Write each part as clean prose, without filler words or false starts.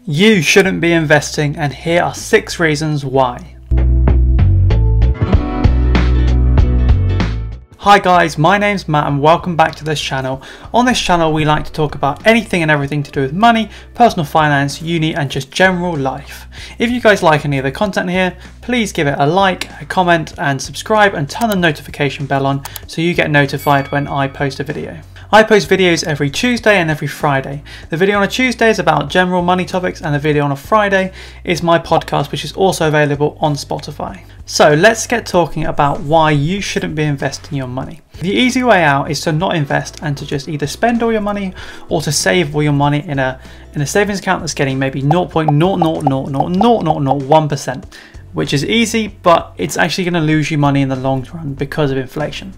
You shouldn't be investing, and here are 6 reasons why. Hi guys, my name's Matt and welcome back to this channel. On this channel we like to talk about anything and everything to do with money, personal finance, uni and just general life. If you guys like any of the content here, please give it a like, a comment and subscribe and turn the notification bell on so you get notified when I post a video. I post videos every Tuesday and every Friday. The video on a Tuesday is about general money topics and the video on a Friday is my podcast, which is also available on Spotify. So let's get talking about why you shouldn't be investing your money. The easy way out is to not invest and to just either spend all your money or to save all your money in a savings account that's getting maybe 0.0000001%. Which is easy, but it's actually going to lose you money in the long run because of inflation.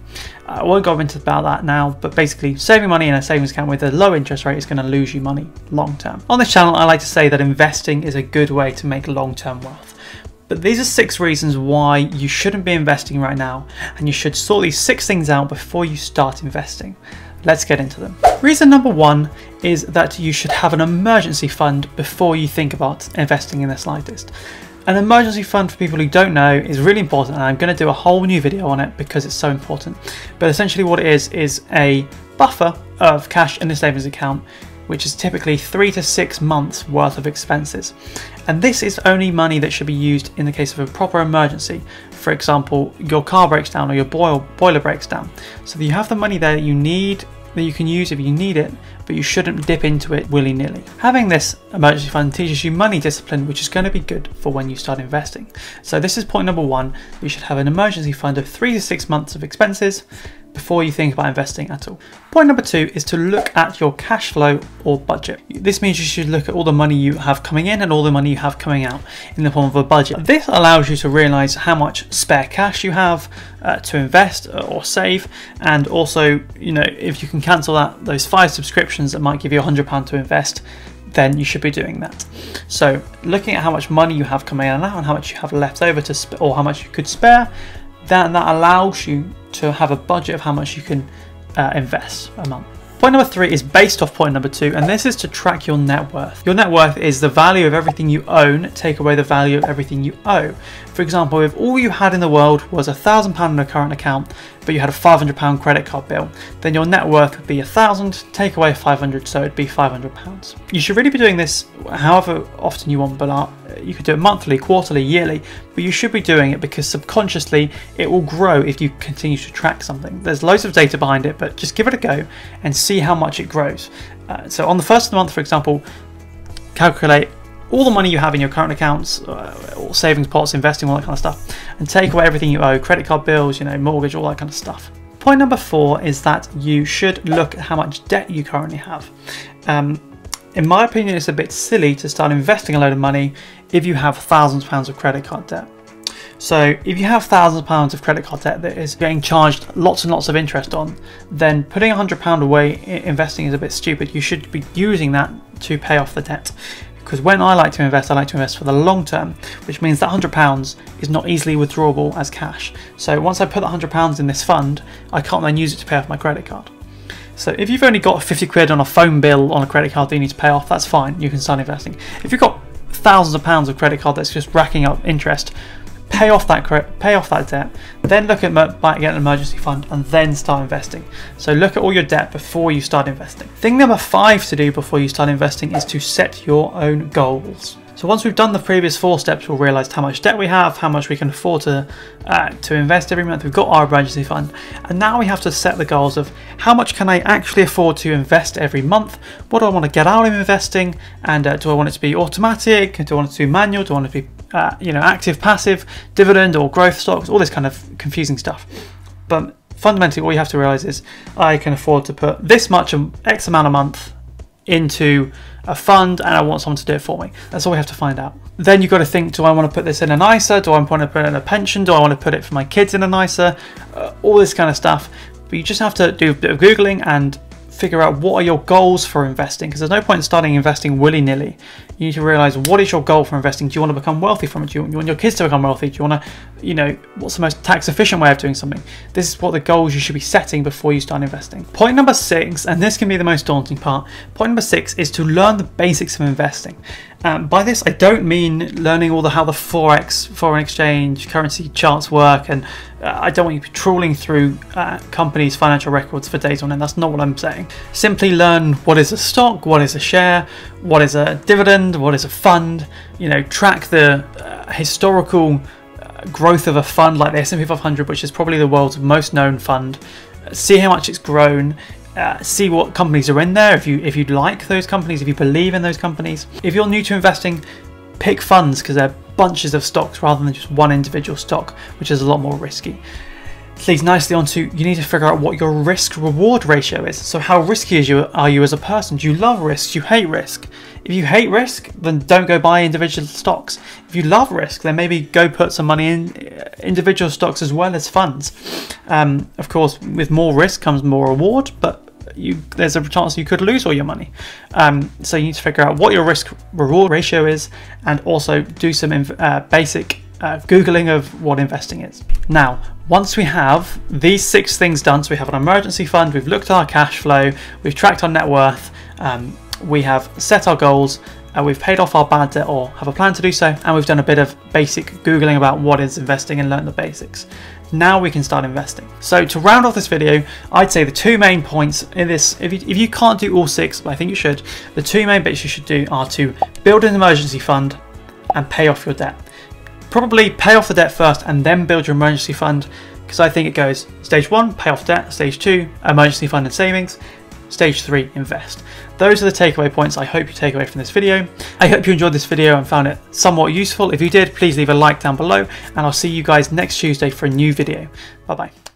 I won't go into about that now, but basically saving money in a savings account with a low interest rate is going to lose you money long term. On this channel, I like to say that investing is a good way to make long-term wealth. But these are 6 reasons why you shouldn't be investing right now, and you should sort these 6 things out before you start investing. Let's get into them. Reason number 1 is that you should have an emergency fund before you think about investing in the slightest. An emergency fund, for people who don't know, is really important, and I'm going to do a whole new video on it because it's so important. But essentially what it is a buffer of cash in a savings account, which is typically 3 to 6 months worth of expenses. And this is only money that should be used in the case of a proper emergency. For example, your car breaks down or your boiler breaks down. So you have the money there that you need, that you can use if you need it, but you shouldn't dip into it willy-nilly. Having this emergency fund teaches you money discipline, which is going to be good for when you start investing. So this is point number 1. You should have an emergency fund of 3 to 6 months of expenses before you think about investing at all. Point number 2 is to look at your cash flow or budget. This means you should look at all the money you have coming in and all the money you have coming out in the form of a budget. This allows you to realize how much spare cash you have to invest or save, and also, you know, if you can cancel those 5 subscriptions that might give you £100 to invest, then you should be doing that. So looking at how much money you have coming in and out and how much you have left over or how much you could spare, that allows you to have a budget of how much you can invest a month. Point number 3 is based off point number 2, and this is to track your net worth. Your net worth is the value of everything you own, take away the value of everything you owe. For example, if all you had in the world was £1,000 in a current account, but you had a £500 credit card bill, then your net worth would be 1,000, take away 500, so it'd be £500. You should really be doing this however often you want, but you could do it monthly, quarterly, yearly, but you should be doing it because subconsciously it will grow if you continue to track something. There's loads of data behind it, but just give it a go and see how much it grows. So on the first of the month, for example, calculate all the money you have in your current accounts, or savings pots, investing, all that kind of stuff, and take away everything you owe, credit card bills, you know, mortgage, all that kind of stuff. Point number 4 is that you should look at how much debt you currently have. In my opinion, it's a bit silly to start investing a load of money if you have thousands of pounds of credit card debt. So if you have thousands of pounds of credit card debt that is getting charged lots and lots of interest on, then putting £100 away investing is a bit stupid. You should be using that to pay off the debt. Because when I like to invest for the long term, which means that £100 is not easily withdrawable as cash. So once I put that £100 in this fund, I can't then use it to pay off my credit card. So if you've only got 50 quid on a phone bill on a credit card that you need to pay off, that's fine, you can start investing. If you've got thousands of pounds of credit card that's just racking up interest, pay off that debt, then look at getting an emergency fund and then start investing. So look at all your debt before you start investing. Thing number 5 to do before you start investing is to set your own goals. So once we've done the previous 4 steps, we'll realise how much debt we have, how much we can afford to invest every month. We've got our emergency fund, and now we have to set the goals of how much can I actually afford to invest every month? What do I want to get out of investing? And do I want it to be automatic? Do I want it to be manual? Do I want it to be active, passive, dividend or growth stocks? All this kind of confusing stuff. But fundamentally, what you have to realise is I can afford to put this much, X amount a month into a fund, and I want someone to do it for me. That's all we have to find out. Then you've got to think, do I want to put this in an ISA? Do I want to put it in a pension? Do I want to put it for my kids in an ISA? All this kind of stuff. But you just have to do a bit of Googling and figure out what are your goals for investing, because there's no point in starting investing willy-nilly You need to realize, what is your goal for investing? Do you want to become wealthy from it? Do you want your kids to become wealthy? Do you want to, what's the most tax efficient way of doing something? This is what the goals you should be setting before you start investing. Point number 6, and this can be the most daunting part. Point number 6 is to learn the basics of investing. By this, I don't mean learning all how the Forex, foreign exchange, currency charts work, and I don't want you trawling through companies' financial records for days on end. That's not what I'm saying. Simply learn what is a stock, what is a share, what is a dividend, what is a fund. Track the historical growth of a fund like the S&P 500, which is probably the world's most known fund. See how much it's grown. See what companies are in there, if you like those companies, if you believe in those companies. If you're new to investing, pick funds, because they're bunches of stocks rather than just one individual stock, which is a lot more risky. This leads nicely onto, you need to figure out what your risk reward ratio is. So how risky are you as a person? Do you love risk? Do you hate risk? If you hate risk, then don't go buy individual stocks. If you love risk, then maybe go put some money in individual stocks as well as funds. Of course, with more risk comes more reward, but there's a chance you could lose all your money. So you need to figure out what your risk reward ratio is, and also do some basic Googling of what investing is. Now, once we have these 6 things done, so we have an emergency fund, we've looked at our cash flow, we've tracked our net worth, we have set our goals, we've paid off our bad debt or have a plan to do so, and we've done a bit of basic Googling about what is investing and learned the basics. Now we can start investing. So to round off this video, I'd say the 2 main points in this, if you can't do all 6, but I think you should, the 2 main bits you should do are to build an emergency fund and pay off your debt. Probably pay off the debt first and then build your emergency fund, because I think it goes stage 1, pay off debt, stage 2, emergency fund and savings, stage 3, invest. Those are the takeaway points I hope you take away from this video. I hope you enjoyed this video and found it somewhat useful. If you did, please leave a like down below, and I'll see you guys next Tuesday for a new video. Bye bye.